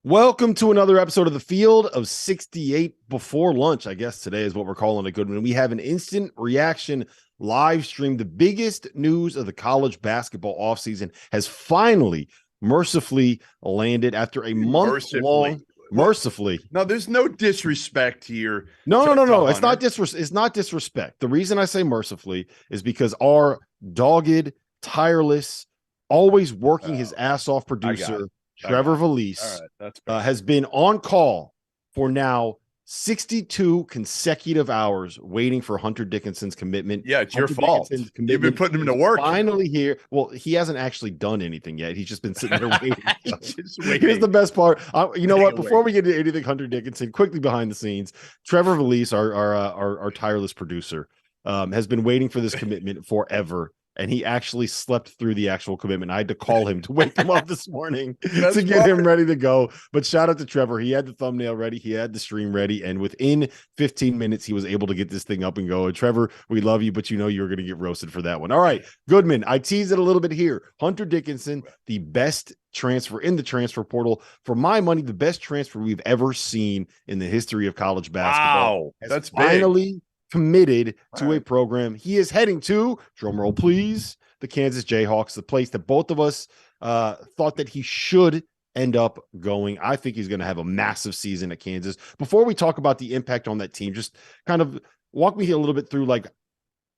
Welcome to another episode of the Field of 68 before lunch. I guess today is what we're calling it, Goodman. We have an instant reaction live stream. The biggest news of the college basketball offseason has finally mercifully landed after a month long. Mercifully. No, there's no disrespect here. No. It's not disrespect. The reason I say mercifully is because our dogged, tireless, always working his ass off producer, Trevor Valise, has been on call for now 62 consecutive hours waiting for Hunter Dickinson's commitment. Yeah, it's your fault. You've been putting him to work. Finally here. Well, he hasn't actually done anything yet. He's just been sitting there waiting. Here's the best part. You know what? Before we get into anything Hunter Dickinson, quickly behind the scenes, Trevor Valise, our tireless producer, has been waiting for this commitment forever. And he actually slept through the actual commitment. I had to call him to wake him up this morning to get him ready to go. But shout out to Trevor. He had the thumbnail ready. He had the stream ready. And within 15 minutes, he was able to get this thing up and go. And Trevor, we love you, but you know you're going to get roasted for that one. All right, Goodman, I teased it a little bit here. Hunter Dickinson, the best transfer in the transfer portal. For my money, the best transfer we've ever seen in the history of college basketball. Wow, that's finally big. Committed to a program. He is heading to, drumroll please, the Kansas Jayhawks, the place that both of us thought that he should end up going. I think he's going to have a massive season at Kansas. Before we talk about the impact on that team, just kind of walk me here a little bit through like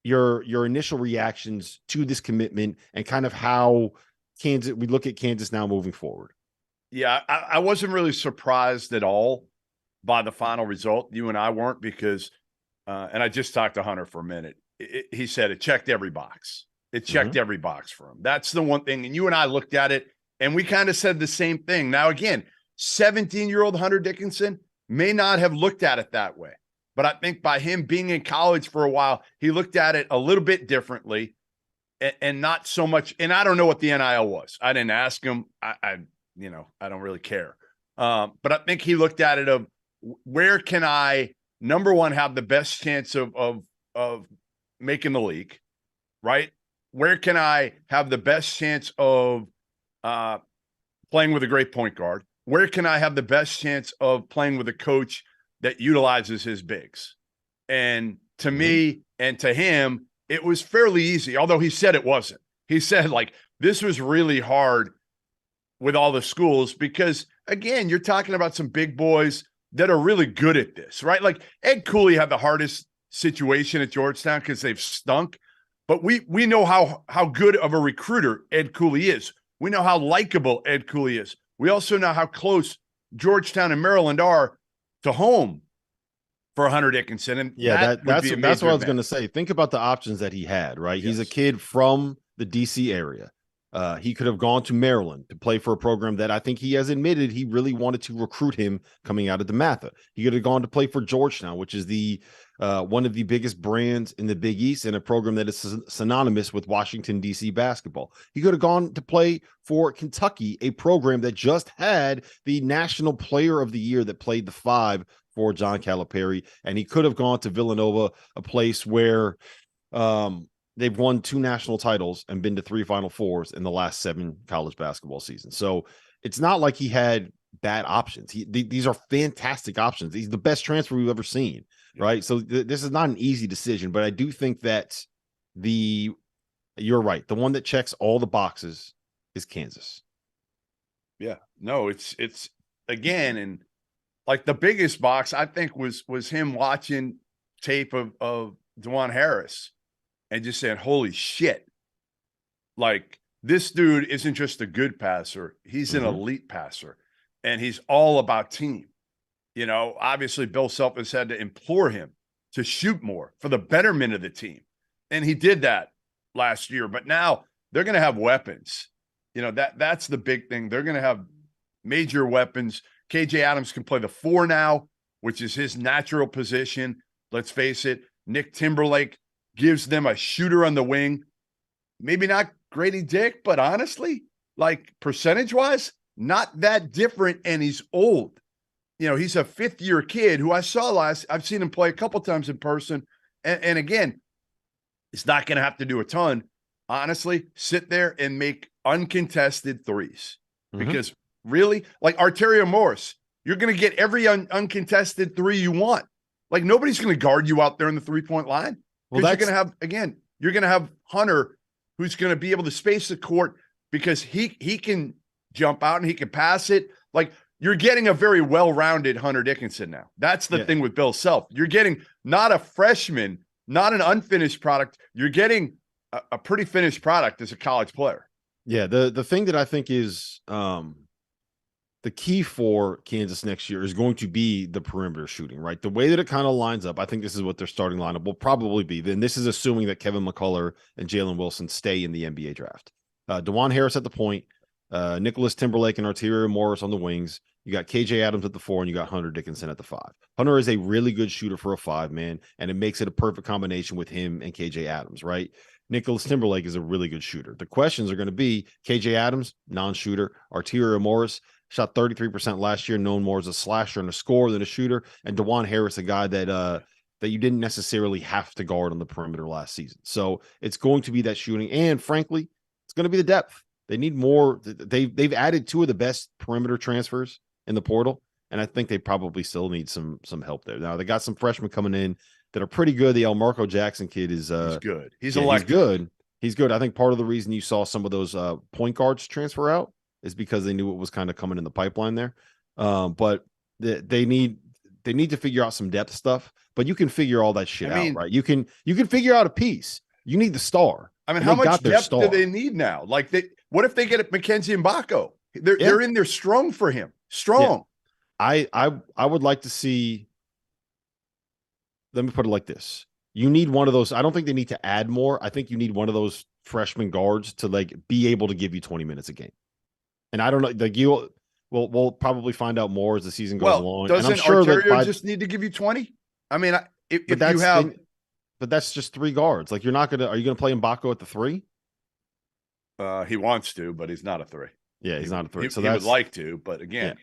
your initial reactions to this commitment and kind of how we look at Kansas now moving forward. Yeah, I wasn't really surprised at all by the final result. You and I weren't, because and I just talked to Hunter for a minute. He said it checked every box. It checked every box for him. That's the one thing. And you and I looked at it, and we kind of said the same thing. Now, again, 17-year-old Hunter Dickinson may not have looked at it that way. But I think by him being in college for a while, he looked at it a little bit differently and not so much. And I don't know what the NIL was. I didn't ask him. I don't really care. But I think he looked at it of where can I – number one, have the best chance of making the league, right? Where can I have the best chance of playing with a great point guard? Where can I have the best chance of playing with a coach that utilizes his bigs? And to me and to him, it was fairly easy, although he said it wasn't. He said, like, this was really hard with all the schools because, again, you're talking about some big boys that are really good at this, right? Like Ed Cooley had the hardest situation at Georgetown because they've stunk, but we know how good of a recruiter Ed Cooley is. We know how likable Ed Cooley is. We also know how close Georgetown and Maryland are to home for Hunter Dickinson. And yeah, that's what I was going to say. Think about the options that he had, right? Yes. He's a kid from the DC area. He could have gone to Maryland to play for a program that I think he has admitted he really wanted to recruit him coming out of DeMatha. He could have gone to play for Georgetown, which is the one of the biggest brands in the Big East and a program that is synonymous with Washington, D.C. basketball. He could have gone to play for Kentucky, a program that just had the National Player of the Year that played the 5 for John Calipari. And he could have gone to Villanova, a place where they've won 2 national titles and been to 3 Final Fours in the last 7 college basketball seasons. So it's not like he had bad options. These are fantastic options. He's the best transfer we've ever seen, right? So this is not an easy decision, but I do think that you're right. The one that checks all the boxes is Kansas. Yeah, no, it's again, and like the biggest box I think was him watching tape of DeJuan Harris and just saying, holy shit, like this dude isn't just a good passer. He's an elite passer, and he's all about team. You know, obviously Bill Self has had to implore him to shoot more for the betterment of the team. And he did that last year, but now they're going to have weapons. You know, that's the big thing. They're going to have major weapons. KJ Adams can play the 4 now, which is his natural position. Let's face it. Nick Timberlake gives them a shooter on the wing. Maybe not Grady Dick, but honestly, like percentage-wise, not that different, and he's old. You know, he's a 5th-year kid who I saw I've seen him play a couple times in person, and again, he's not going to have to do a ton. Honestly, sit there and make uncontested threes because Really? Like Arterio Morris, you're going to get every uncontested three you want. Like nobody's going to guard you out there in the 3-point line. Because you're going to have Hunter, who's going to be able to space the court because he can jump out and he can pass it. Like you're getting a very well-rounded Hunter Dickinson now. That's the thing with Bill Self. You're getting not a freshman, not an unfinished product. You're getting a pretty finished product as a college player. Yeah, the thing that I think is the key for Kansas next year is going to be the perimeter shooting, right? The way that it kind of lines up, I think this is what their starting lineup will probably be. Then this is assuming that Kevin McCullough and Jalen Wilson stay in the NBA draft. DeJuan Harris at the point, Nicholas Timberlake and Arterio Morris on the wings. You got KJ Adams at the 4, and you got Hunter Dickinson at the 5. Hunter is a really good shooter for a 5, man, and it makes it a perfect combination with him and KJ Adams, right? Nicholas Timberlake is a really good shooter. The questions are going to be KJ Adams, non-shooter, Arterio Morris, shot 33% last year, known more as a slasher and a scorer than a shooter, and DeJuan Harris, a guy that you didn't necessarily have to guard on the perimeter last season. So it's going to be that shooting, and frankly, it's going to be the depth. They need more. They've added 2 of the best perimeter transfers in the portal, and I think they probably still need some help there. Now they got some freshmen coming in that are pretty good. The El Marco Jackson kid is he's good. He's good. He's good. I think part of the reason you saw some of those point guards transfer out is because they knew what was kind of coming in the pipeline there. But they need to figure out some depth stuff. But you can figure all that shit out, right? You can figure out a piece. You need the star. I mean, how much depth do they need now? Like, what if they get Mackenzie Mbako? They're in there strong for him. Strong. Yeah. I would like to see. Let me put it like this. You need one of those. I don't think they need to add more. I think you need one of those freshman guards to like be able to give you 20 minutes a game. And I don't know, like we'll probably find out more as the season goes along. Doesn't and I'm sure Arterio just need to give you 20? I mean, but that's just 3 guards. Like are you gonna play Mbako at the 3? He wants to, but he's not a 3. Yeah, he's not a 3. So he would like to, but again,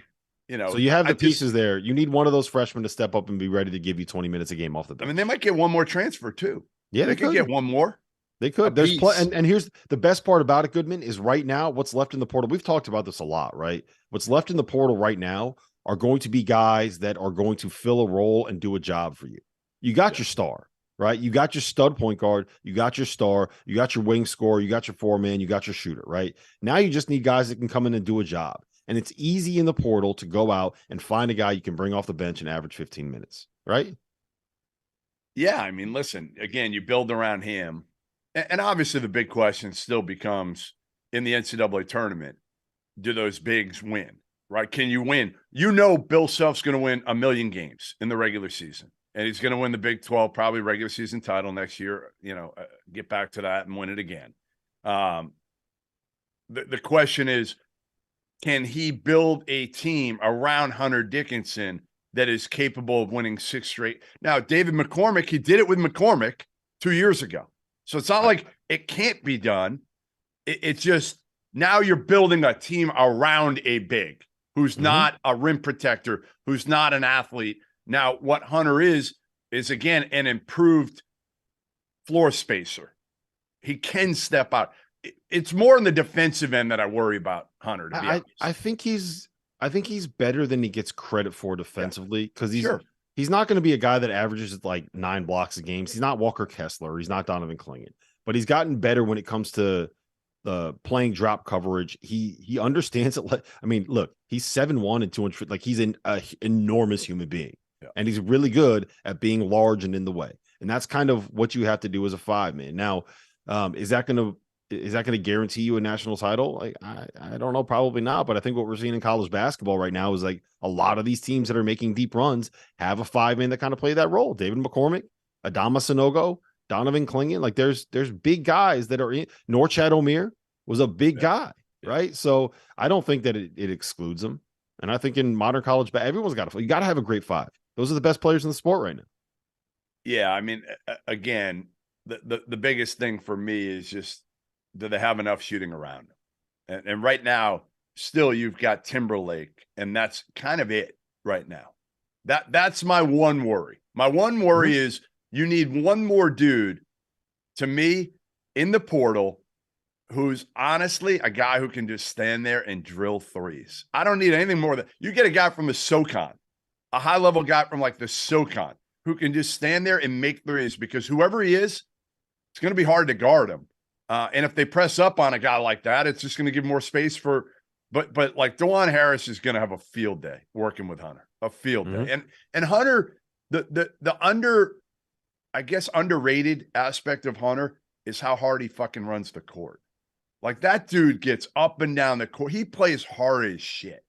so you have the pieces there. You need one of those freshmen to step up and be ready to give you 20 minutes a game off the bench. I mean, they might get one more transfer too. Yeah, they could get one more. They could. There's and here's the best part about it, Goodman, is right now what's left in the portal. We've talked about this a lot, right? What's left in the portal right now are going to be guys that are going to fill a role and do a job for you. You got your star, right? You got your stud point guard, you got your star, you got your wing scorer, you got your 4-man, you got your shooter, right? Now you just need guys that can come in and do a job. And it's easy in the portal to go out and find a guy you can bring off the bench and average 15 minutes, right? Yeah, I mean, listen, again, you build around him. And obviously the big question still becomes in the NCAA tournament, do those bigs win, right? Can you win? You know Bill Self's going to win 1 million games in the regular season. And he's going to win the Big 12, probably regular season title next year, get back to that and win it again. The question is, can he build a team around Hunter Dickinson that is capable of winning 6 straight? Now, David McCormick, he did it with McCormick 2 years ago. So it's not like it can't be done. It's just now you're building a team around a big who's not a rim protector, who's not an athlete. Now, what Hunter is again, an improved floor spacer. He can step out. It's more in the defensive end that I worry about Hunter, to be honest. I think he's better than he gets credit for defensively because he's not going to be a guy that averages like 9 blocks a game. He's not Walker Kessler. He's not Donovan Clingan, but he's gotten better when it comes to the playing drop coverage. He understands it. I mean, look, he's 7'1" and 200. Like he's an enormous human being, and he's really good at being large and in the way. And that's kind of what you have to do as a 5-man. Now, is that going to guarantee you a national title? Like, I don't know, probably not. But I think what we're seeing in college basketball right now is like a lot of these teams that are making deep runs have a 5-man that kind of play that role. David McCormick, Adama Sanogo, Donovan Clingan. Like there's big guys that are in. Norchad Omier was a big guy, right? So I don't think that it excludes them. And I think in modern college, everyone's you got to have a great 5. Those are the best players in the sport right now. Yeah, I mean, again, the biggest thing for me is just, do they have enough shooting around them? And right now, still you've got Timberlake, and that's kind of it right now. That's my one worry. My one worry is you need one more dude, to me, in the portal who's honestly a guy who can just stand there and drill threes. I don't need anything more than you get a guy from the SoCon, a high-level guy from like the SoCon who can just stand there and make threes, because whoever he is, it's going to be hard to guard him. And if they press up on a guy like that, it's just going to give more space for but like DeJuan Harris is going to have a field day working with Hunter, a field day. And Hunter, the underrated aspect of Hunter is how hard he fucking runs the court. Like, that dude gets up and down the court. He plays hard as shit.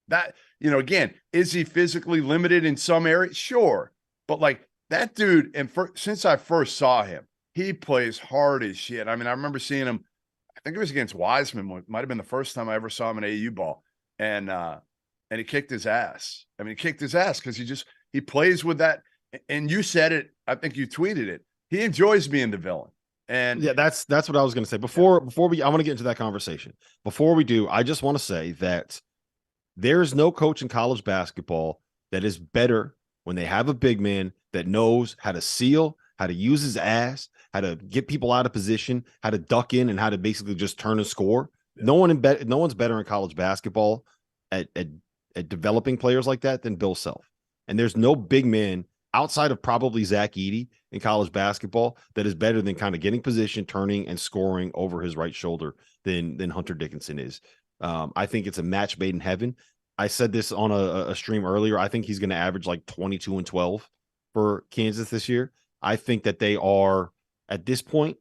That, again, is he physically limited in some areas? Sure. But like that dude, and since I first saw him, he plays hard as shit. I mean, I remember seeing him, I think it was against Wiseman. It might have been the first time I ever saw him in AAU ball. And he kicked his ass. I mean, he kicked his ass because he plays with that. And you said it, I think you tweeted it. He enjoys being the villain. And yeah, that's what I was going to say. Before I want to get into that conversation. Before we do, I just want to say that there's no coach in college basketball that is better when they have a big man that knows how to seal, how to use his ass, how to get people out of position, how to duck in, and how to basically just turn and score. Yeah. No one's better in college basketball at developing players like that than Bill Self. And there's no big man outside of probably Zach Edey in college basketball that is better than kind of getting position, turning, and scoring over his right shoulder than Hunter Dickinson is. I think it's a match made in heaven. I said this on a stream earlier. I think he's going to average like 22 and 12 for Kansas this year. I think that they are, at this point,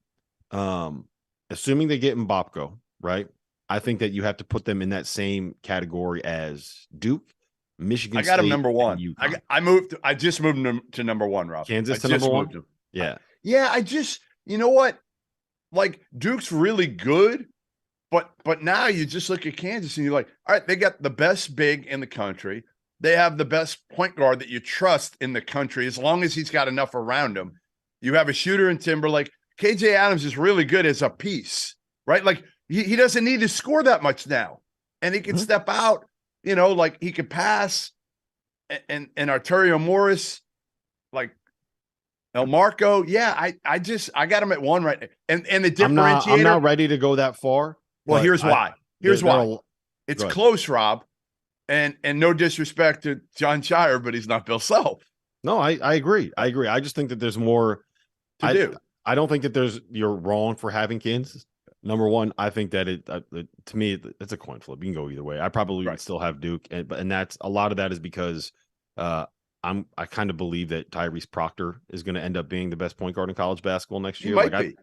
assuming they get Mbopko, right? I think that you have to put them in that same category as Duke, Michigan State. I got him number one. I just moved him to number one, Rob. Kansas to number one? Yeah. You know what? Like, Duke's really good, but now you just look at Kansas and you're like, all right, they got the best big in the country. They have the best point guard that you trust in the country, as long as he's got enough around him. You have a shooter in Timberlake. KJ Adams is really good as a piece, right? Like, he doesn't need to score that much now. And he can step out, like he could pass. And Arterio Morris, like El Marco. Yeah, I got him at one right now. And the differentiator. I'm not ready to go that far. Well, here's why. It's close, Rob. And no disrespect to John Shire, but he's not Bill Self. No, I agree. I just think that there's more to do. I don't think that you're wrong for having Kansas. Number one, I think that to me, it's a coin flip. You can go either way. I probably would still have Duke, and that's a lot of that is because I kind of believe that Tyrese Proctor is going to end up being the best point guard in college basketball next year. He might be.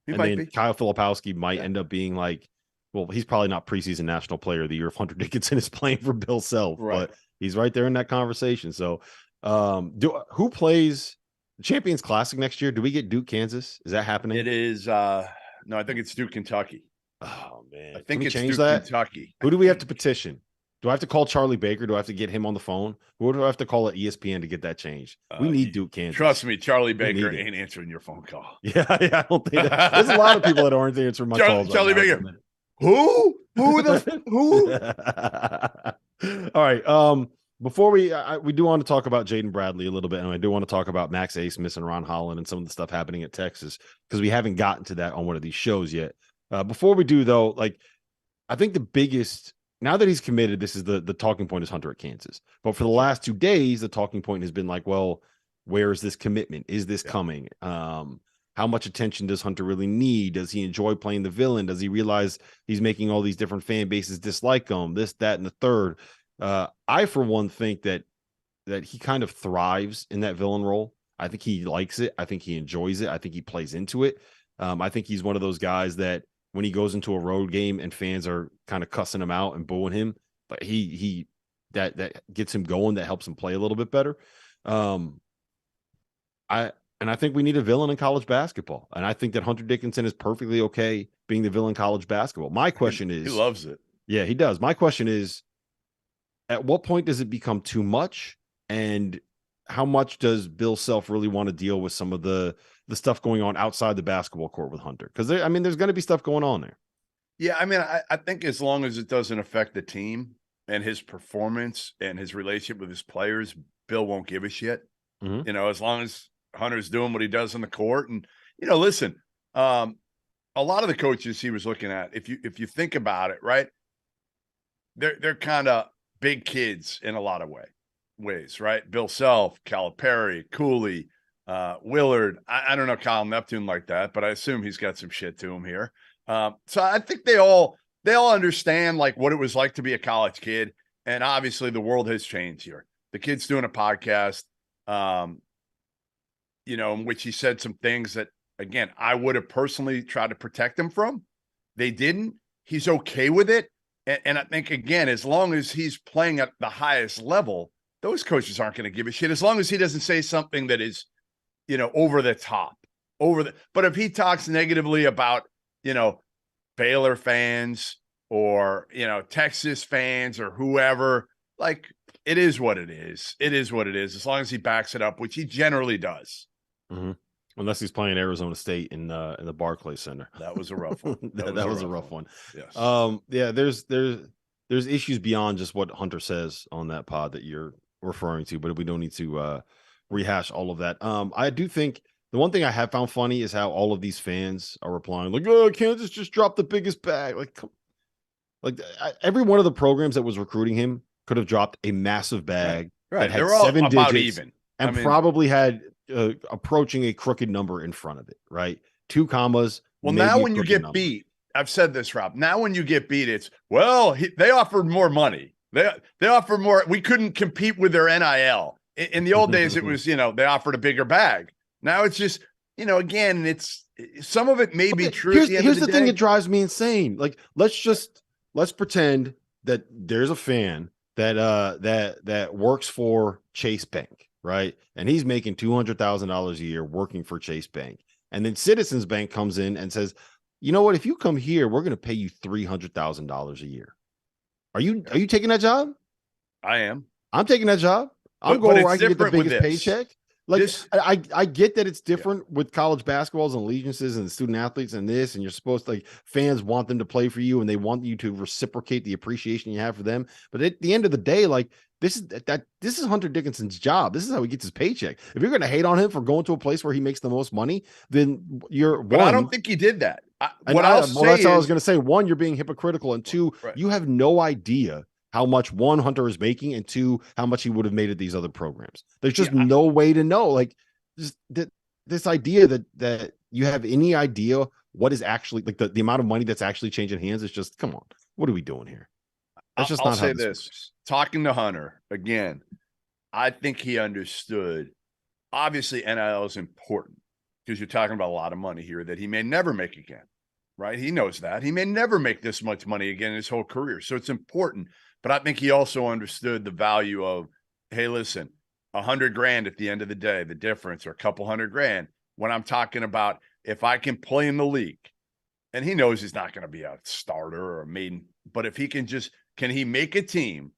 He might be. Kyle Filipowski might end up being like, well, he's probably not preseason national player of the year if Hunter Dickinson is playing for Bill Self, but he's right there in that conversation. So, who plays the Champions Classic next year? Do we get Duke, Kansas? Is that happening? It is. No, I think it's Duke, Kentucky. Oh man, I think it's Duke, Kentucky. Who do we have to petition? Do I have to call Charlie Baker? Do I have to get him on the phone? Who do I have to call at ESPN to get that changed? We need Duke, Kansas. Trust me, Charlie Baker ain't answering your phone call. Yeah, I don't think that. There's a lot of people that aren't answering my calls. Charlie Baker. Who? Who? All right. Before we do want to talk about Jaden Bradley a little bit, and I do want to talk about Max Abmas and Ron Holland and some of the stuff happening at Texas, because we haven't gotten to that on one of these shows yet. Before we do, though, like, I think the biggest, now that he's committed, this is the talking point is Hunter at Kansas. But for the last 2 days, the talking point has been like, well, where is this commitment? Is this coming? How much attention does Hunter really need? Does he enjoy playing the villain? Does he realize he's making all these different fan bases dislike him? This, that, and the third. I, for one, think that he kind of thrives in that villain role. I think he likes it. I think he enjoys it. I think he plays into it. I think he's one of those guys that when he goes into a road game and fans are kind of cussing him out and booing him, but that gets him going, that helps him play a little bit better. I think we need a villain in college basketball. And I think that Hunter Dickinson is perfectly okay being the villain in college basketball. My question is, he loves it. Yeah, he does. My question is, at what point does it become too much? And how much does Bill Self really want to deal with some of the stuff going on outside the basketball court with Hunter? Because there's going to be stuff going on there. Yeah, I mean, I think as long as it doesn't affect the team and his performance and his relationship with his players, Bill won't give a shit. As long as Hunter's doing what he does on the court. And, listen, a a lot of the coaches he was looking at, if you think about it, right, they're kind of big kids in a lot of ways, right? Bill Self, Calipari, Cooley, Willard. I don't know Kyle Neptune like that, but I assume he's got some shit to him here. So I think they all understand like what it was like to be a college kid, and obviously the world has changed here. The kid's doing a podcast, in which he said some things that, again, I would have personally tried to protect him from. They didn't. He's okay with it. And I think, again, as long as he's playing at the highest level, those coaches aren't going to give a shit. As long as he doesn't say something that is, over the top. But if he talks negatively about, Baylor fans or, Texas fans or whoever, like, it is what it is. It is what it is, as long as he backs it up, which he generally does. Mm-hmm. Unless he's playing Arizona State in the Barclays Center. That was a rough one. that was a rough one. Yes. Yeah, there's issues beyond just what Hunter says on that pod that you're referring to, but we don't need to rehash all of that. I do think the one thing I have found funny is how all of these fans are replying like, "Oh, Kansas just dropped the biggest bag." Every one of the programs that was recruiting him could have dropped a massive bag right. that had They're all 7 about digits even. and probably had approaching a crooked number in front of it, right? 2 commas. Well, now when you get beat, I've said this, Rob. Now when you get beat, it's they offered more money. They offered more. We couldn't compete with their NIL. In the old days, it was they offered a bigger bag. Now it's just again, it's some of it may be true. Here's the thing that drives me insane. Like let's pretend that there's a fan that works for Chase Bank, right? And he's making $200,000 a year working for Chase Bank. And then Citizens Bank comes in and says, "You know what? If you come here, we're going to pay you $300,000 a year." Are you taking that job? I am. I'm taking that job. I'm going where I can get the biggest paycheck. Like I get that it's different with college basketballs and allegiances and the student athletes and this, and you're supposed to, like, fans want them to play for you and they want you to reciprocate the appreciation you have for them. But at the end of the day, like, this is Hunter Dickinson's job. This is how he gets his paycheck. If you're going to hate on him for going to a place where he makes the most money, then you're. But I don't think he did that. That's all I was going to say. 1, you're being hypocritical, and 2, you have no idea how much, 1, Hunter is making, and 2, how much he would have made at these other programs. There's just no way to know. Like, just this idea that you have any idea what is actually, like, the amount of money that's actually changing hands is just, come on, what are we doing here? That's just I'll not say how this this. works. Talking to Hunter again, I think he understood. Obviously, NIL is important because you're talking about a lot of money here that he may never make again, right? He knows that he may never make this much money again in his whole career, so it's important. But I think he also understood the value of, hey, listen, $100,000 at the end of the day, the difference, or a couple $100,000. When I'm talking about if I can play in the league, and he knows he's not going to be a starter or a maiden, but if he can he make a team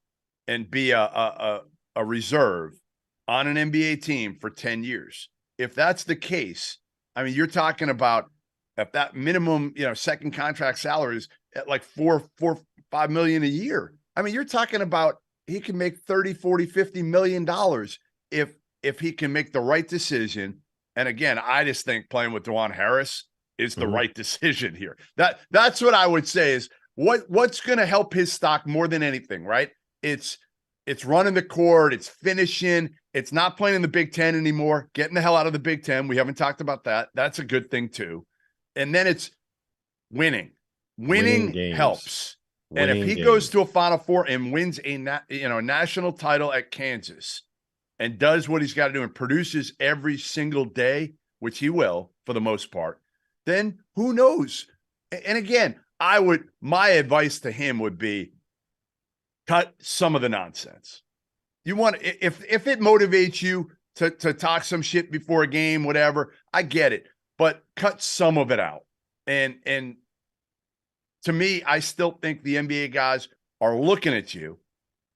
and be a reserve on an NBA team for 10 years? If that's the case, I mean, you're talking about, if that minimum, second contract salary is at like $4-5 million a year. I mean, you're talking about he can make 30, 40, $50 million if he can make the right decision. And again, I just think playing with DeJuan Harris is the right decision here. That's what I would say is what's going to help his stock more than anything, right? It's running the court, it's finishing, it's not playing in the Big Ten anymore, getting the hell out of the Big Ten. We haven't talked about that. That's a good thing too. And then it's winning. Winning helps. And if he goes to a Final Four and wins a national title at Kansas and does what he's got to do and produces every single day, which he will for the most part, then who knows? And again, my advice to him would be cut some of the nonsense. You want, if it motivates you to talk some shit before a game, whatever, I get it, but cut some of it out. And to me, I still think the NBA guys are looking at you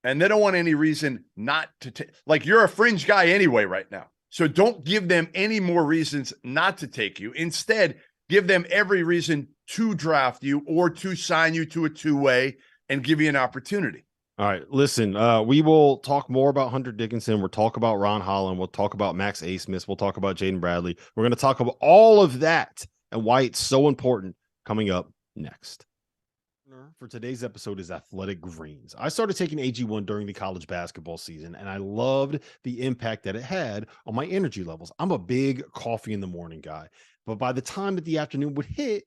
and they don't want any reason not to take, like, you're a fringe guy anyway right now. So don't give them any more reasons not to take you. Instead, give them every reason to draft you or to sign you to a 2-way and give you an opportunity. All right, listen, we will talk more about Hunter Dickinson. We'll talk about Ron Holland. We'll talk about Max Asmus. We'll talk about Jaden Bradley. We're going to talk about all of that and why it's so important coming up next. For today's episode is Athletic Greens. I started taking AG1 during the college basketball season, and I loved the impact that it had on my energy levels. I'm a big coffee in the morning guy, but by the time that the afternoon would hit,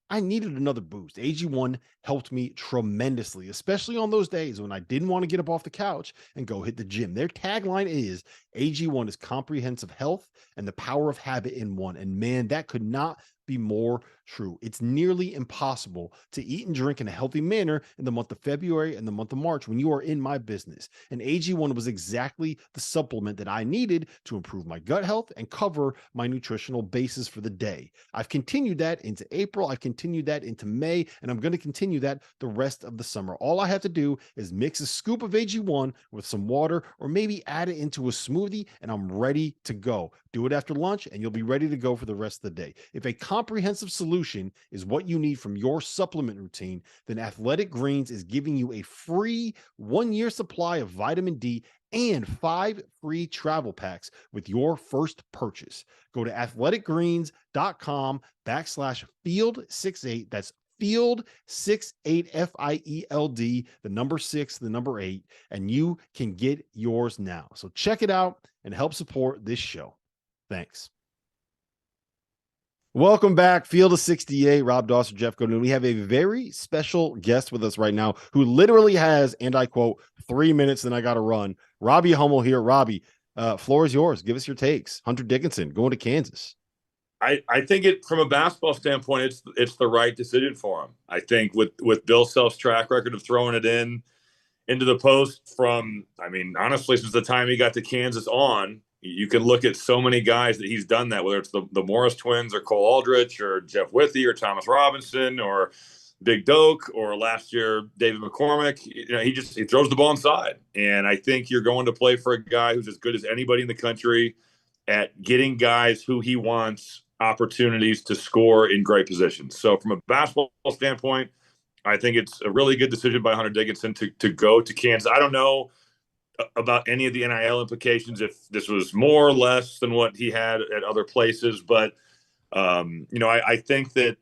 I needed another boost. AG1 helped me tremendously, especially on those days when I didn't want to get up off the couch and go hit the gym. Their tagline is AG1 is comprehensive health and the power of habit in one. And man, that could not be more true. It's nearly impossible to eat and drink in a healthy manner in the month of February and the month of March when you are in my business. And AG1 was exactly the supplement that I needed to improve my gut health and cover my nutritional basis for the day. I've continued that into April. I've continued that into May, and I'm going to continue that the rest of the summer. All I have to do is mix a scoop of AG1 with some water or maybe add it into a smoothie, and I'm ready to go. Do it after lunch, and you'll be ready to go for the rest of the day. If a comprehensive solution is what you need from your supplement routine, then Athletic Greens is giving you a free 1-year supply of vitamin D and 5 free travel packs with your first purchase. Go to athleticgreens.com/field68. That's field68, FIELD, the number 6, the number 8, and you can get yours now. So check it out and help support this show. Thanks. Welcome back, Field of 68, Rob Dauster, Jeff Goodman. We have a very special guest with us right now who literally has, and I quote, 3 minutes, then I got to run. Robbie Hummel here. Robbie, floor is yours. Give us your takes. Hunter Dickinson going to Kansas. I think it from a basketball standpoint, it's the right decision for him. I think with Bill Self's track record of throwing it into the post from, I mean, honestly, since the time he got to Kansas on, you can look at so many guys that he's done that, whether it's the Morris twins or Cole Aldrich or Jeff Withey or Thomas Robinson or Big Doak or last year David McCormick. You know, he throws the ball inside. And I think you're going to play for a guy who's as good as anybody in the country at getting guys who he wants opportunities to score in great positions. So from a basketball standpoint, I think it's a really good decision by Hunter Dickinson to go to Kansas. I don't know about any of the NIL implications, if this was more or less than what he had at other places. But, I think that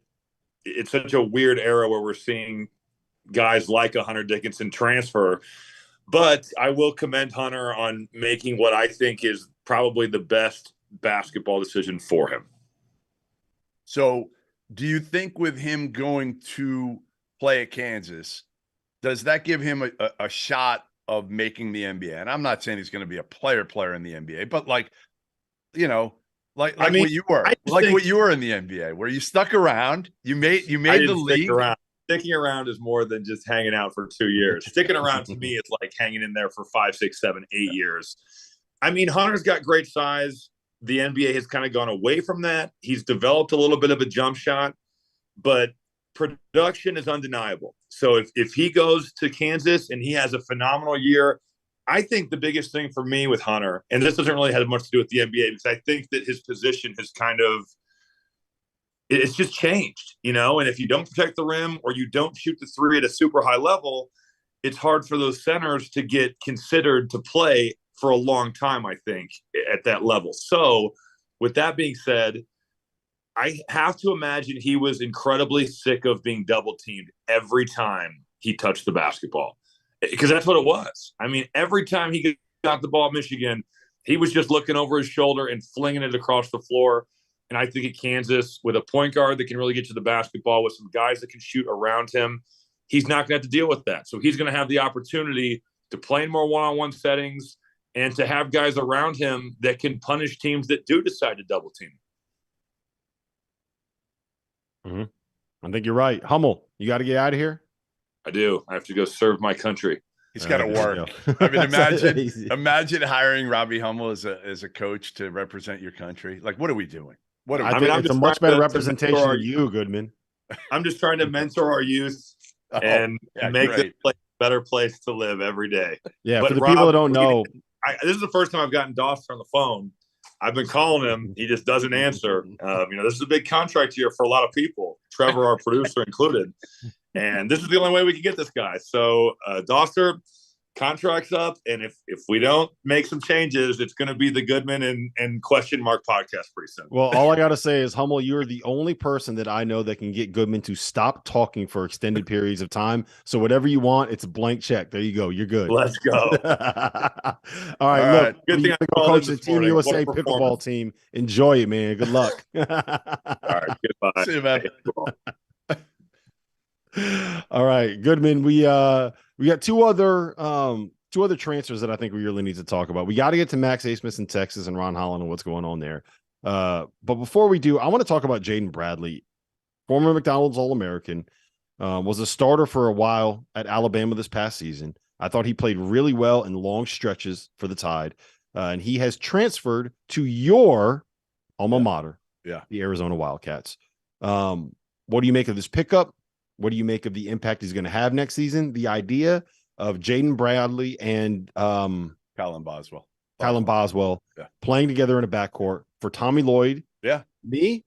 it's such a weird era where we're seeing guys like a Hunter Dickinson transfer. But I will commend Hunter on making what I think is probably the best basketball decision for him. So do you think with him going to play at Kansas, does that give him a shot of making the NBA? And I'm not saying he's going to be a player in the NBA, but what you were, what you were in the NBA, where you stuck around, you made the league. Sticking around is more than just hanging out for 2 years. Sticking around to me is like hanging in there for 5, 6, 7, 8 years. I mean, Hunter's got great size. The NBA has kind of gone away from that. He's developed a little bit of a jump shot, but production is undeniable. So if he goes to Kansas and he has a phenomenal year, I think the biggest thing for me with Hunter, and this doesn't really have much to do with the NBA, because I think that his position has it's just changed, and if you don't protect the rim or you don't shoot the three at a super high level, it's hard for those centers to get considered to play for a long time, I think, at that level. So with that being said, I have to imagine he was incredibly sick of being double teamed every time he touched the basketball, because that's what it was. I mean, every time he got the ball at Michigan, he was just looking over his shoulder and flinging it across the floor. And I think at Kansas, with a point guard that can really get to the basketball, with some guys that can shoot around him, he's not going to have to deal with that. So he's going to have the opportunity to play in more one-on-one settings and to have guys around him that can punish teams that do decide to double team. I think you're right. Hummel, you got to get out of here. I do. I have to go serve my country. He's got to work. I mean, imagine hiring Robbie Hummel as a coach to represent your country. Like, what are we doing? I think it's a much better representation of you, Goodman. I'm just trying to mentor our youth and make this place a better place to live every day. Yeah, but for the people that don't know, this is the first time I've gotten Dauster on the phone. I've been calling him. He just doesn't answer. This is a big contract year for a lot of people, Trevor, our producer included. And this is the only way we can get this guy. So, Dauster, contract's up, and if we don't make some changes, it's going to be the Goodman and question mark podcast pretty soon. Well, all I got to say is, Hummel, you're the only person that I know that can get Goodman to stop talking for extended periods of time. So whatever you want, it's a blank check. There you go. You're good. Let's go. All right, look. Good thing I go coach the Team morning. USA pickleball team. Enjoy it, man. Good luck. All right, goodbye. See you, man. All right, Goodman. We got two other transfers that I think we really need to talk about. We got to get to Max Abmas in Texas and Ron Holland and what's going on there. But before we do, I want to talk about Jaden Bradley, former McDonald's All-American, was a starter for a while at Alabama this past season. I thought he played really well in long stretches for the Tide, and he has transferred to your alma mater, the Arizona Wildcats. What do you make of this pickup? What do you make of the impact he's going to have next season? The idea of Jaden Bradley and Colin Boswell playing together in a backcourt for Tommy Lloyd. Yeah. Me?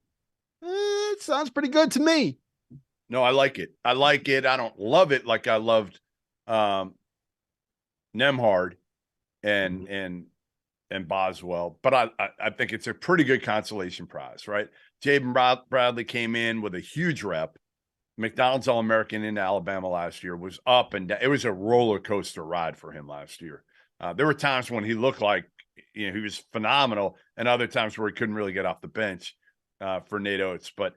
It sounds pretty good to me. No, I like it. I don't love it like I loved Nemhard and Boswell, but I think it's a pretty good consolation prize, right? Jaden Bradley came in with a huge rep. McDonald's All-American in Alabama last year, was up and down. It was a roller coaster ride for him last year. There were times when he looked like he was phenomenal, and other times where he couldn't really get off the bench for Nate Oates. But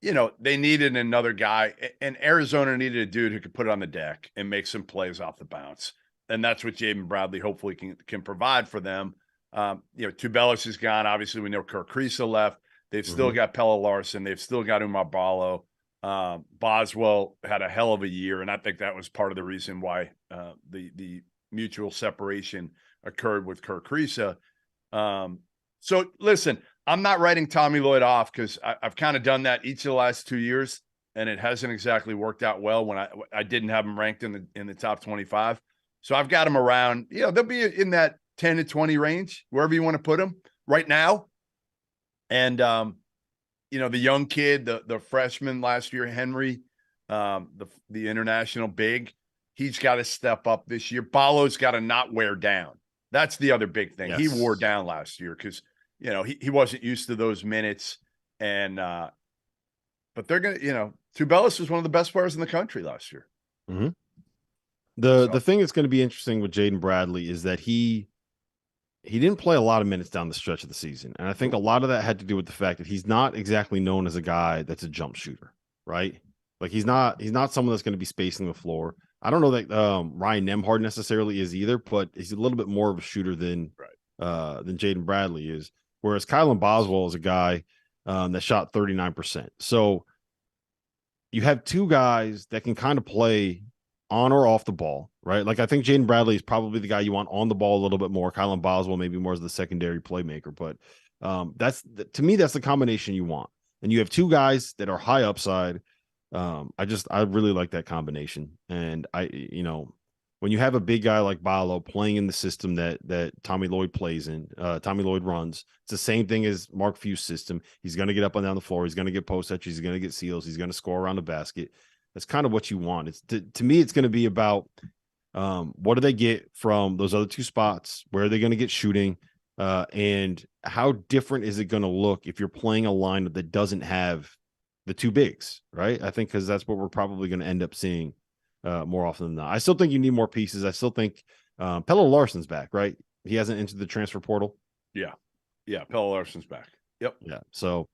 they needed another guy, and Arizona needed a dude who could put it on the deck and make some plays off the bounce, and that's what Jaden Bradley hopefully can provide for them. Tubelis is gone. Obviously, we know Kirk Kriisa left. They've still got Pelle Larsson. They've still got Umar Ballo. Boswell had a hell of a year, and I think that was part of the reason why the mutual separation occurred with Kirk Kriisa. So listen, I'm not writing Tommy Lloyd off because I've kind of done that each of the last 2 years, and it hasn't exactly worked out well when I didn't have him ranked in the top 25. So I've got him around, they'll be in that 10 to 20 range, wherever you want to put him right now. And the young kid, the freshman last year, Henry, the international big, he's got to step up this year. Ballo's got to not wear down. That's the other big thing. Yes. He wore down last year because, he wasn't used to those minutes. And, but they're going to, Tubelis was one of the best players in the country last year. Mm-hmm. The thing that's going to be interesting with Jaden Bradley is that he didn't play a lot of minutes down the stretch of the season. And I think a lot of that had to do with the fact that he's not exactly known as a guy that's a jump shooter, right? Like he's not someone that's going to be spacing the floor. I don't know that Ryan Nemhard necessarily is either, but he's a little bit more of a shooter than Jaden Bradley is. Whereas Kylan Boswell is a guy that shot 39%. So you have two guys that can kind of play on or off the ball, right? Like I think Jaden Bradley is probably the guy you want on the ball a little bit more. Kylan Boswell maybe more as the secondary playmaker, but to me that's the combination you want. And you have two guys that are high upside. I really like that combination. And when you have a big guy like Ballo playing in the system that Tommy Lloyd plays in, Tommy Lloyd runs, it's the same thing as Mark Few's system. He's going to get up and down the floor. He's going to get post touches. He's going to get seals. He's going to score around the basket. That's kind of what you want. It's to me, it's going to be about what do they get from those other two spots? Where are they going to get shooting? And how different is it going to look if you're playing a lineup that doesn't have the two bigs, right? I think because that's what we're probably going to end up seeing more often than not. I still think you need more pieces. I still think Pelle Larsson's back, right? He hasn't entered the transfer portal. Yeah. Pelle Larsson's back. Yep. Yeah. So,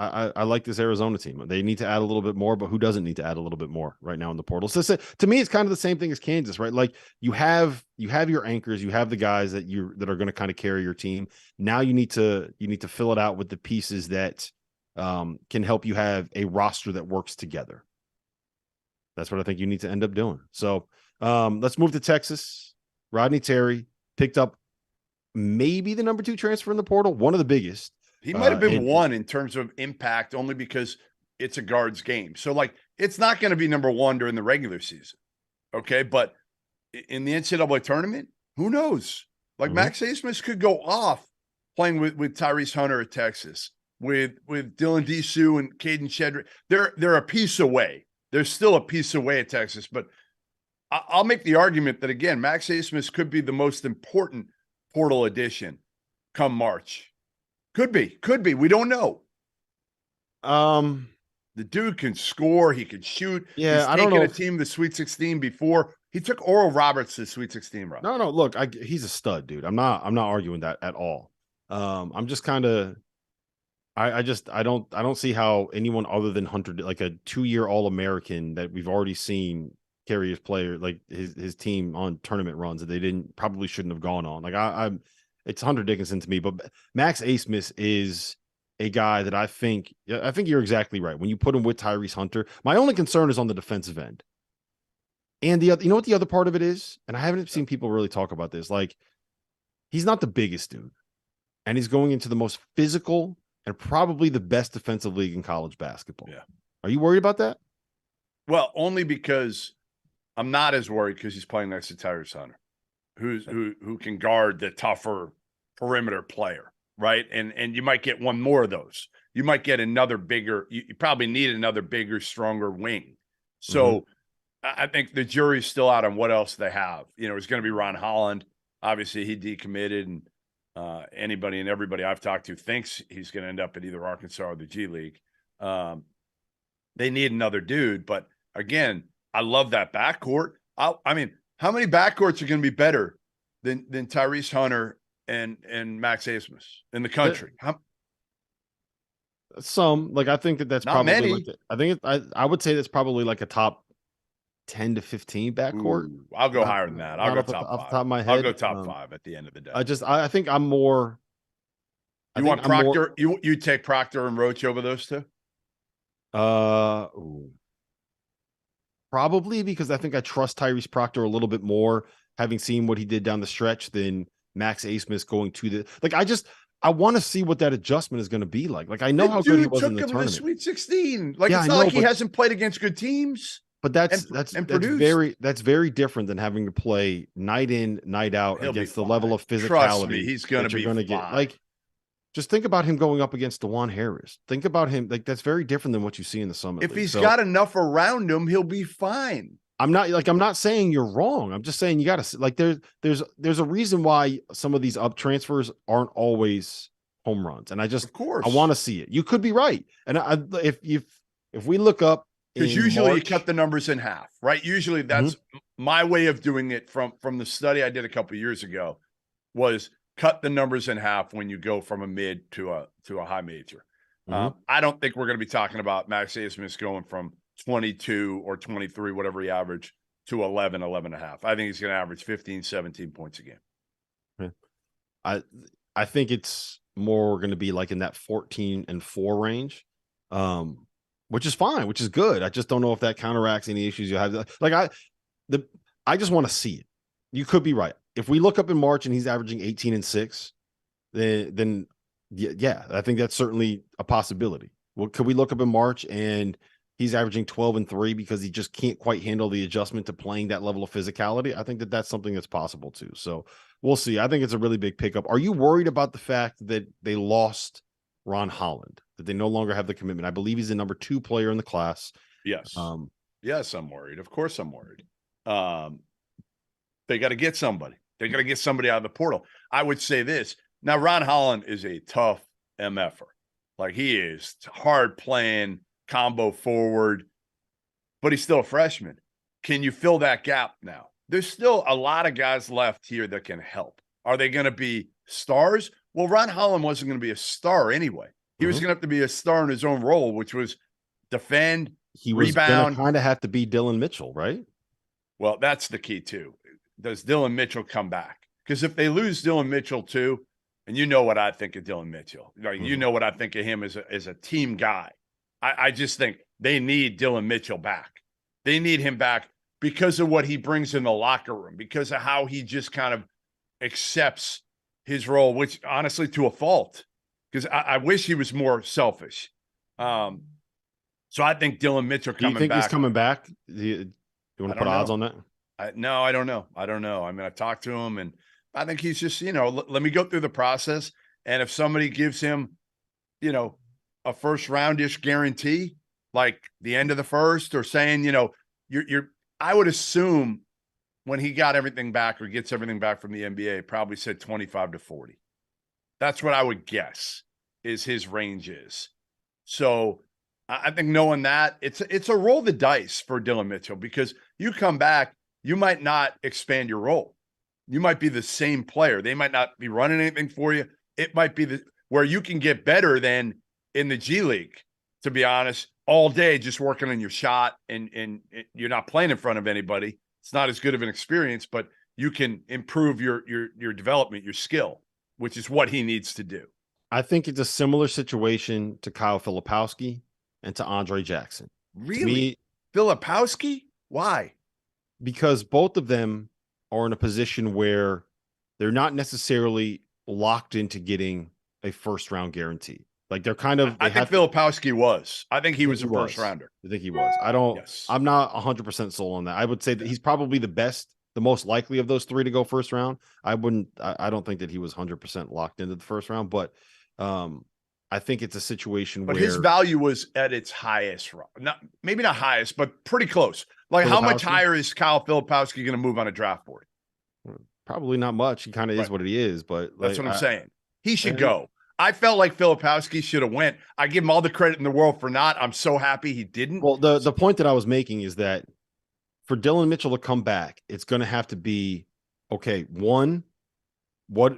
I like this Arizona team. They need to add a little bit more, but who doesn't need to add a little bit more right now in the portal? So to me, it's kind of the same thing as Kansas, right? Like you have your anchors, you have the guys that are going to kind of carry your team. Now you need to fill it out with the pieces that can help you have a roster that works together. That's what I think you need to end up doing. So let's move to Texas. Rodney Terry picked up maybe the number 2 transfer in the portal, one of the biggest. He might have been one in terms of impact only because it's a guards game. So, it's not going to be number 1 during the regular season. Okay. But in the NCAA tournament, who knows? Max Abmas could go off playing with Tyrese Hunter at Texas, with Dylan Disu and Caden Shedrick. They're a piece away. They're still a piece away at Texas, but I'll make the argument that, again, Max Abmas could be the most important portal addition come March. Could be. We don't know. The dude can score. He can shoot. Yeah, He's I don't know. taken a team to the Sweet 16 before. He took Oral Roberts to the Sweet 16, Rob. No. Look, he's a stud, dude. I'm not arguing that at all. I'm just kind of. I don't see how anyone other than Hunter, like a 2-year All-American that we've already seen carry his player, like his team on tournament runs that they probably shouldn't have gone on. Like it's Hunter Dickinson to me, but Max Abmas is a guy that I think you're exactly right. When you put him with Tyrese Hunter, my only concern is on the defensive end. And you know what the other part of it is? And I haven't seen people really talk about this. Like, he's not the biggest dude, and he's going into the most physical and probably the best defensive league in college basketball. Yeah. Are you worried about that? Well, only because I'm not as worried because he's playing next to Tyrese Hunter, who can guard the tougher perimeter player, right? And you might get one more of those. You might get another bigger. You probably need another bigger, stronger wing. So I think the jury's still out on what else they have. You know, it's going to be Ron Holland. Obviously, he decommitted, and anybody and everybody I've talked to thinks he's going to end up at either Arkansas or the G League. They need another dude, but again, I love that backcourt. I mean, how many backcourts are going to be better than Tyrese Hunter and Max Abmas in the country? Some, like, I think that's Not probably many. I would say that's probably like a top 10 to 15 backcourt. Ooh, I'll go higher than that. I'll go top 5. Off the top of my head, I'll go top 5 at the end of the day. I think I'm more. You want Proctor? You take Proctor and Roach over those two? Probably, because I think I trust Tyrese Proctor a little bit more, having seen what he did down the stretch, than Max Abmas going to the. Like, I want to see what that adjustment is going to be like. Like, I know how good he was in the tournament. Sweet 16. Like, yeah, it's not like he hasn't played against good teams. But that's very different than having to play night in, night out against the level of physicality. Trust me, he's going to be fine. Get. Like, just think about him going up against DeJuan Harris. Think about him. Like, that's very different than what you see in the Summit League. If he's got enough around him, he'll be fine. I'm not saying you're wrong. I'm just saying you got to, like, there's a reason why some of these up transfers aren't always home runs. And of course, I want to see it. You could be right. And if we look up, because usually you cut the numbers in half, right? Usually that's my way of doing it from the study I did a couple of years ago, was cut the numbers in half when you go from a mid to a high major. I don't think we're going to be talking about Max Abmas going from 22 or 23, whatever he averaged, to 11 and a half. I think he's going to average 15, 17 points a game. I think it's more going to be like in that 14 and 4 range. Which is fine, which is good. I just don't know if that counteracts any issues you have. Like, I just want to see it. You could be right. If we look up in March and he's averaging 18 and 6, then yeah, I think that's certainly a possibility. Well, could we look up in March and he's averaging 12 and 3 because he just can't quite handle the adjustment to playing that level of physicality? I think that's something that's possible too. So we'll see. I think it's a really big pickup. Are you worried about the fact that they lost Ron Holland, that they no longer have the commitment? I believe he's the number 2 player in the class. Yes. Yes, I'm worried. Of course I'm worried. They got to get somebody. They got to get somebody out of the portal. I would say this. Now, Ron Holland is a tough MFer. Like, he is hard playing, combo forward, but he's still a freshman. Can you fill that gap now? There's still a lot of guys left here that can help. Are they going to be stars? Well, Ron Holland wasn't going to be a star anyway. He was going to have to be a star in his own role, which was defend, he was going to kind of have to be Dylan Mitchell, right? Well, that's the key too. Does Dylan Mitchell come back? Because if they lose Dylan Mitchell too, and you know what I think of Dylan Mitchell, like, you know what I think of him as a team guy. I just think they need Dylan Mitchell back. They need him back because of what he brings in the locker room, because of how he just kind of accepts his role, which honestly to a fault, because I wish he was more selfish. So I think Dylan Mitchell coming back. Do you think he's coming back? Do you want to put odds on that? No, I don't know. I mean, I talked to him, and I think he's just, let me go through the process. And if somebody gives him, a first roundish guarantee, like the end of the first, or saying, I would assume when he got everything back or gets everything back from the NBA, probably said 25 to 40. That's what I would guess is his range is. So I think knowing that, it's a roll the dice for Dylan Mitchell, because you come back, you might not expand your role. You might be the same player. They might not be running anything for you. It might be where you can get better than in the G League, to be honest, all day just working on your shot, and you're not playing in front of anybody. It's not as good of an experience, but you can improve your development, your skill, which is what he needs to do. I think it's a similar situation to Kyle Filipowski and to Andre Jackson. Really? Filipowski? Why? Because both of them are in a position where they're not necessarily locked into getting a first round guarantee. Like they're kind of. I think Filipowski was. I think he was a first rounder. I think he was. I'm not 100% sold on that. I would say that he's probably the most likely of those three to go first round. I don't think that he was 100% locked into the first round, but I think it's a situation where his value was at its highest. Maybe not highest, but pretty close. Like how much higher is Kyle Filipowski going to move on a draft board? Probably not much. He kind of is what he is, but that's what I'm saying. He should go. I felt like Filipowski should have went. I give him all the credit in the world for not. I'm so happy he didn't. Well, the point that I was making is that for Dylan Mitchell to come back, it's going to have to be, okay, one,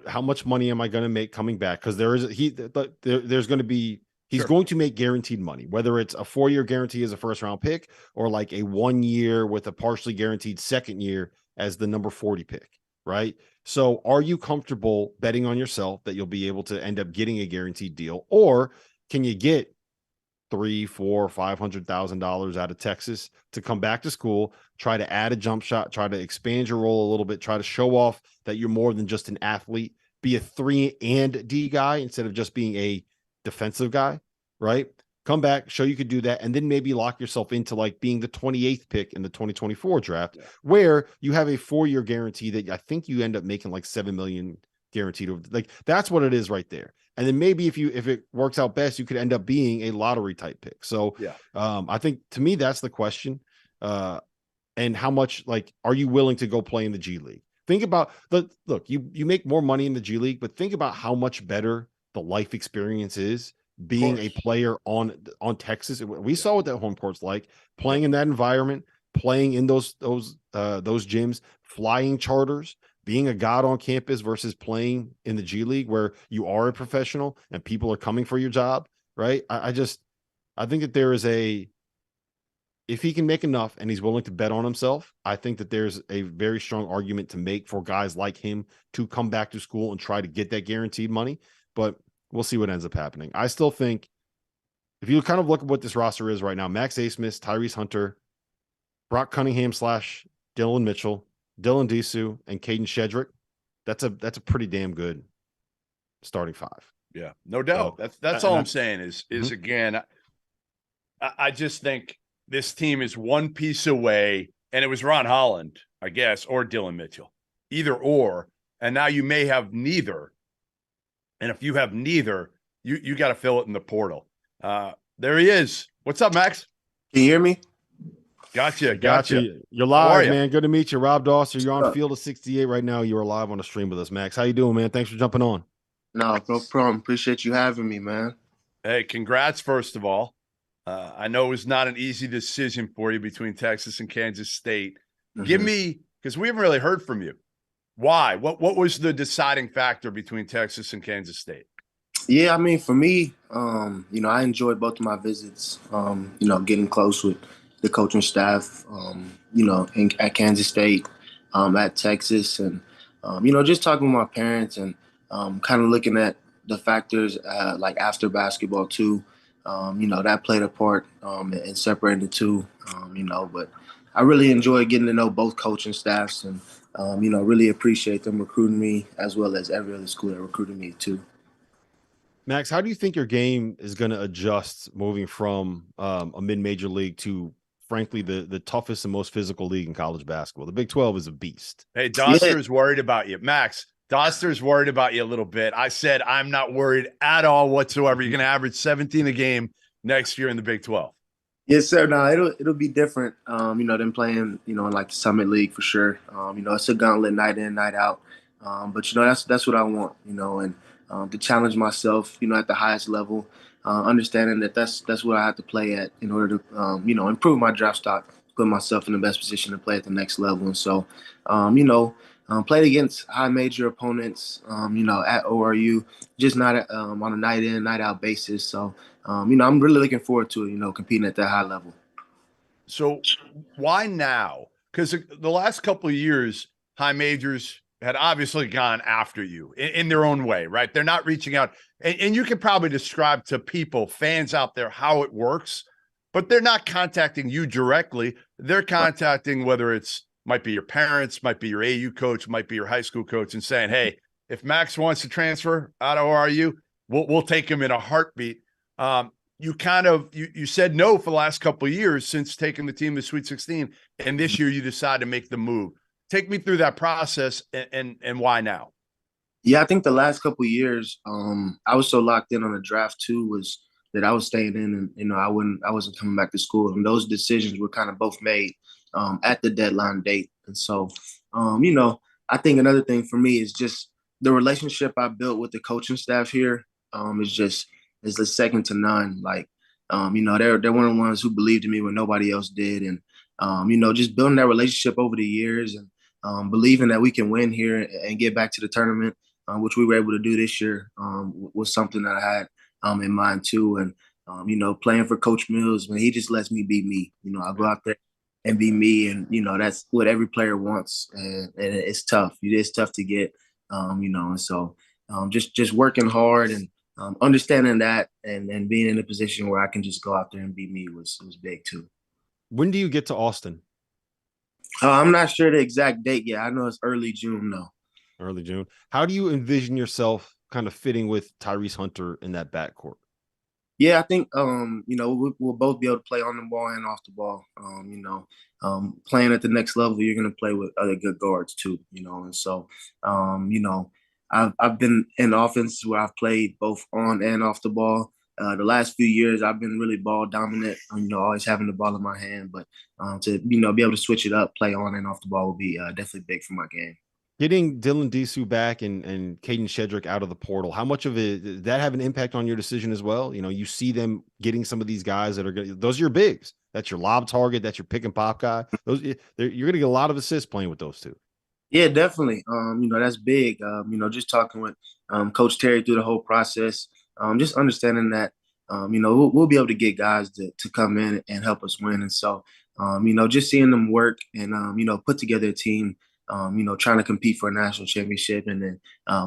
how much money am I going to make coming back? Because there's going to be, he's going to make guaranteed money, whether it's a 4-year guarantee as a first round pick or like a 1 year with a partially guaranteed second year as the number 40 pick, right? So are you comfortable betting on yourself that you'll be able to end up getting a guaranteed deal, or can you get $300,000, $400,000, $500,000 out of Texas to come back to school, try to add a jump shot, try to expand your role a little bit, try to show off that you're more than just an athlete, be a 3 and D guy instead of just being a defensive guy, right? Come back, show you could do that, and then maybe lock yourself into like being the 28th pick in the 2024 draft, where you have a 4-year guarantee that I think you end up making like $7 million guaranteed. Like that's what it is right there. And then maybe if it works out best, you could end up being a lottery type pick. So I think to me, that's the question. And how much, like, are you willing to go play in the G League? Think about look, you make more money in the G League, but think about how much better the life experience is being a player on Texas. We saw what that home court's like, playing in that environment, playing in those gyms, flying charters, being a god on campus versus playing in the G League where you are a professional and people are coming for your job, right? I think that there is if he can make enough and he's willing to bet on himself, I think that there's a very strong argument to make for guys like him to come back to school and try to get that guaranteed money. But we'll see what ends up happening. I still think if you kind of look at what this roster is right now, Max Asmus, Tyrese Hunter, Brock Cunningham / Dylan Mitchell, Dylan Disu, and Caden Shedrick, that's a pretty damn good starting 5. Yeah, no doubt. So, that's all I'm saying is again, I just think this team is one piece away, and it was Ron Holland, I guess, or Dylan Mitchell, either or, and now you may have neither. And if you have neither, you got to fill it in the portal. There he is. What's up, Max? Can you hear me? Gotcha. You're live, man. Good to meet you, Rob Dauster. You're on Field of 68 right now. You're live on the stream with us, Max. How you doing, man? Thanks for jumping on. No problem. Appreciate you having me, man. Hey, congrats, first of all. I know it was not an easy decision for you between Texas and Kansas State. Give me, because we haven't really heard from you. Why? What was the deciding factor between Texas and Kansas State? Yeah, I mean, for me, I enjoyed both of my visits, getting close with the coaching staff, at Kansas State, at Texas, and, just talking with my parents and kind of looking at the factors like after basketball too, that played a part in separating the two, but I really enjoyed getting to know both coaching staffs and, really appreciate them recruiting me as well as every other school that recruited me too. Max, how do you think your game is going to adjust moving from a mid-major league to, frankly, the toughest and most physical league in college basketball? The Big 12 is a beast. Hey, Dauster's worried about you. Max, Dauster's worried about you a little bit. I said I'm not worried at all whatsoever. You're going to average 17 a game next year in the Big 12. Yes, sir. No, it'll be different. Than playing, in like the Summit League for sure. It's a gauntlet night in, night out. But that's what I want. And to challenge myself, at the highest level, understanding that that's what I have to play at in order to, improve my draft stock, put myself in the best position to play at the next level. And so, played against high major opponents, at ORU, just not on a night in, night out basis. So. I'm really looking forward to it, competing at that high level. So why now? Because the last couple of years, high majors had obviously gone after you in their own way, right? They're not reaching out. And you can probably describe to people, fans out there, how it works, but they're not contacting you directly. They're contacting, whether it's might be your parents, might be your AU coach, might be your high school coach, and saying, hey, if Max wants to transfer out of ORU, we'll take him in a heartbeat. You said no for the last couple of years since taking the team to Sweet 16, and this year you decide to make the move. Take me through that process and why now? Yeah, I think the last couple of years, I was so locked in on the draft too, was that I was staying in, and I wasn't coming back to school, and those decisions were kind of both made at the deadline date. And so, I think another thing for me is just the relationship I built with the coaching staff here is the second to none. Like, they're one of the ones who believed in me when nobody else did. And, just building that relationship over the years and believing that we can win here and get back to the tournament, which we were able to do this year, was something that I had in mind too. And, playing for Coach Mills, when he just lets me be me, I go out there and be me. And, that's what every player wants. And it's tough. It's tough to get, and so just working hard and, understanding that and being in a position where I can just go out there and be me was big too. When do you get to Austin? I'm not sure the exact date yet. I know it's early June though. Early June. How do you envision yourself kind of fitting with Tyrese Hunter in that backcourt? Yeah, I think we'll both be able to play on the ball and off the ball. Playing at the next level, you're going to play with other good guards too. And so I've been in offenses where I've played both on and off the ball. The last few years, I've been really ball dominant, always having the ball in my hand. But to, be able to switch it up, play on and off the ball will be definitely big for my game. Getting Dylan Disu back and Caden Shedrick out of the portal, how much of it did that have an impact on your decision as well? You see them getting some of these guys that are those are your bigs. That's your lob target. That's your pick and pop guy. You're going to get a lot of assists playing with those two. Yeah, definitely. That's big. Just talking with Coach Terry through the whole process, just understanding that, we'll be able to get guys to come in and help us win. And so, just seeing them work and, put together a team, trying to compete for a national championship, and then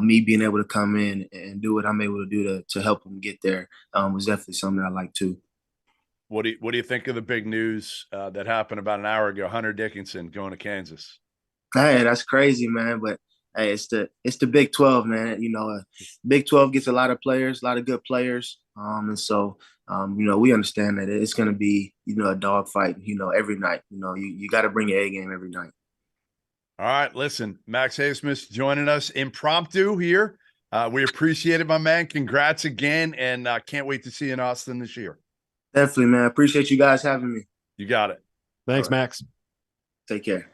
me being able to come in and do what I'm able to do to help them get there was definitely something I like too. What do you think of the big news that happened about an hour ago? Hunter Dickinson going to Kansas. Hey, that's crazy, man. But hey, it's the Big 12, man. Big 12 gets a lot of players, a lot of good players. And so, we understand that it's going to be, a dogfight, every night. You got to bring your A game every night. All right, listen, Max Abmas joining us impromptu here. We appreciate it, my man. Congrats again, and can't wait to see you in Austin this year. Definitely, man. Appreciate you guys having me. You got it. Thanks, right. Max. Take care.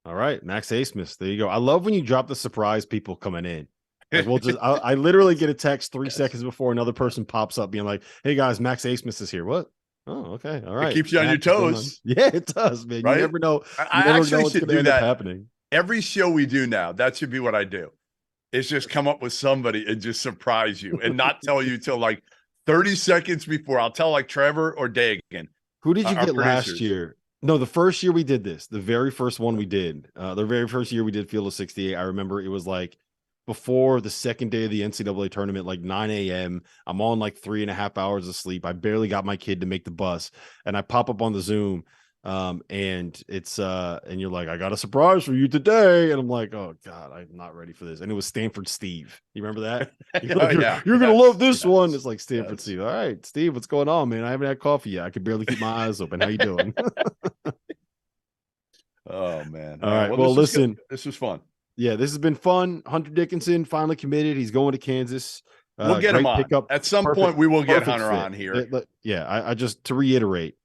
All right, Max Abmas. There you go. I love when you drop the surprise people coming in. Like I literally get a text 3 seconds before another person pops up being like, "Hey guys, Max Abmas is here." What? Oh, okay. All right. It keeps you on your toes. Yeah, it does, man. Right? You never know. I actually should do that happening. Every show we do now, that should be what I do. Is just come up with somebody and just surprise you and not tell you till like 30 seconds before. I'll tell like Trevor or Dagan. Who did you get last year? No, the first year we did this, the very first one we did, the very first year we did Field of 68, I remember it was like before the second day of the NCAA tournament, like 9 a.m. I'm on like 3.5 hours of sleep. I barely got my kid to make the bus. And I pop up on the Zoom and it's and you're like, I got a surprise for you today. And I'm like, oh God, I'm not ready for this. And it was Stanford Steve. You remember that? You're gonna love this one. It's like Stanford Steve. All right, Steve, what's going on, man? I haven't had coffee yet. I could barely keep my eyes open. How you doing? Oh man. All right. Well, listen, this was fun. Yeah, this has been fun. Hunter Dickinson finally committed. He's going to Kansas. We'll get him on. Pickup. At some point, we will get Hunter fit. on here. I just, to reiterate,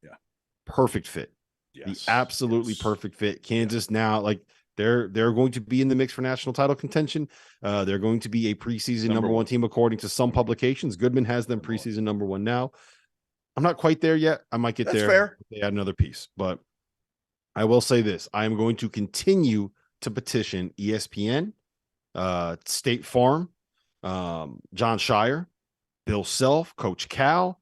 perfect fit. Yes. The absolutely perfect fit. Kansas now, like, they're going to be in the mix for national title contention. They're going to be a preseason number one team, according to some publications. Goodman has them preseason number one now. I'm not quite there yet. I might get there. That's fair. If they add another piece, but I will say this: I am going to continue to petition ESPN, State Farm, John Shire, Bill Self, Coach Cal,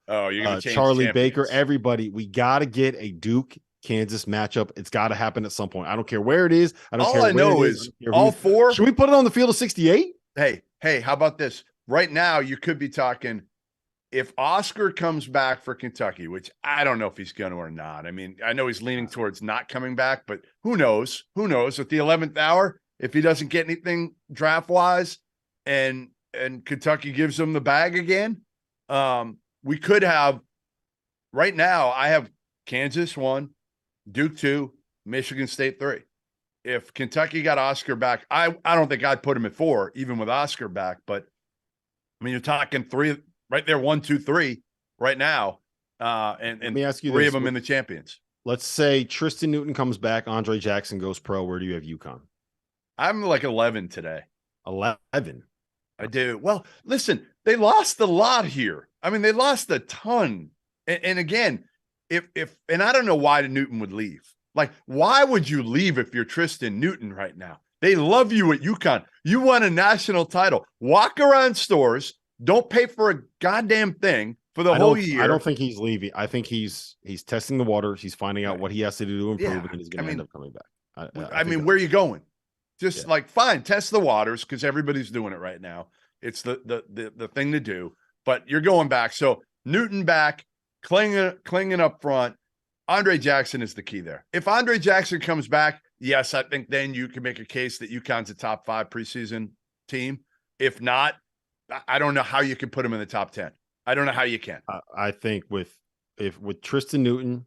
Charlie Baker, everybody. We got to get a Duke Kansas matchup. It's got to happen at some point. I don't care where it is. All I know is all four. Should we put it on the field of 68? Hey, how about this? Right now, you could be talking if Oscar comes back for Kentucky, which I don't know if he's going to or not. I mean, I know he's leaning towards not coming back, but who knows? Who knows? At the 11th hour, if he doesn't get anything draft-wise and Kentucky gives him the bag again, we could have – right now, I have Kansas 1, Duke 2, Michigan State 3. If Kentucky got Oscar back, I don't think I'd put him at 4, even with Oscar back. But, I mean, you're talking 3 – right there, 1, 2, 3 right now. And let me ask you 3 of them in the champions. Let's say Tristan Newton comes back, Andre Jackson goes pro. Where do you have UConn? I'm like 11 today. 11. I do. Well, listen, they lost a lot here. I mean, they lost a ton. And again, if and I don't know why Newton would leave. Like, why would you leave if you're Tristan Newton right now? They love you at UConn. You won a national title. Walk around stores. Don't pay for a goddamn thing for the whole year. I don't think he's leaving. I think he's testing the waters. He's finding out what he has to do to improve, and he's going to end up coming back. I mean, where are you going? Just like, fine, test the waters because everybody's doing it right now. It's the thing to do. But you're going back. So Newton back, clinging up front. Andre Jackson is the key there. If Andre Jackson comes back, yes, I think then you can make a case that UConn's a top 5 preseason team. If not, I don't know how you can put him in the top 10. I don't know how you can. I think with Tristan Newton,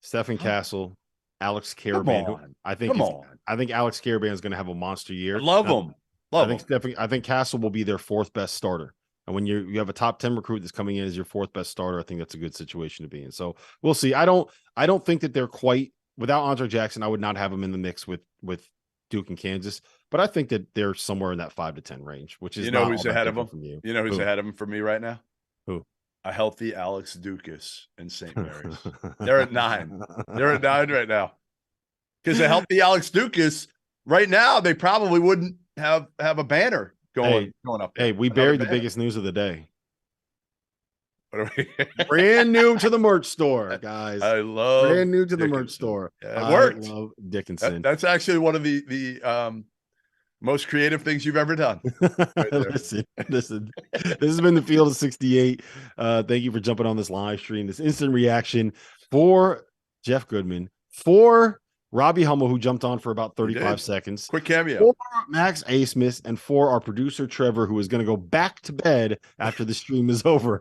Stephen Castle, Alex Karaban, I think Alex Karaban is going to have a monster year. I love him. I think Castle will be their 4th best starter. And when you have a top 10 recruit that's coming in as your 4th best starter, I think that's a good situation to be in. So we'll see. I don't think that they're quite without Andre Jackson. I would not have him in the mix with Duke and Kansas. But I think that they're somewhere in that 5 to 10 range, which is who's ahead of him. You know who's ahead of him for me right now? Who? A healthy Alex Dukas in St. Mary's. They're at 9. They're at 9 right now. Because a healthy Alex Dukas right now, they probably wouldn't have a banner going up there. Hey, we buried the biggest news of the day. What are we? Brand new to the merch store, guys. I love brand new to the merch store. Yeah, it worked. I love Dickinson. That's actually one of the most creative things you've ever done. Right listen. This has been the Field of 68. Thank you for jumping on this live stream. This instant reaction for Jeff Goodman, for Robbie Hummel, who jumped on for about 35 seconds. Quick cameo. For Max Asmus, and for our producer Trevor, who is going to go back to bed after the stream is over.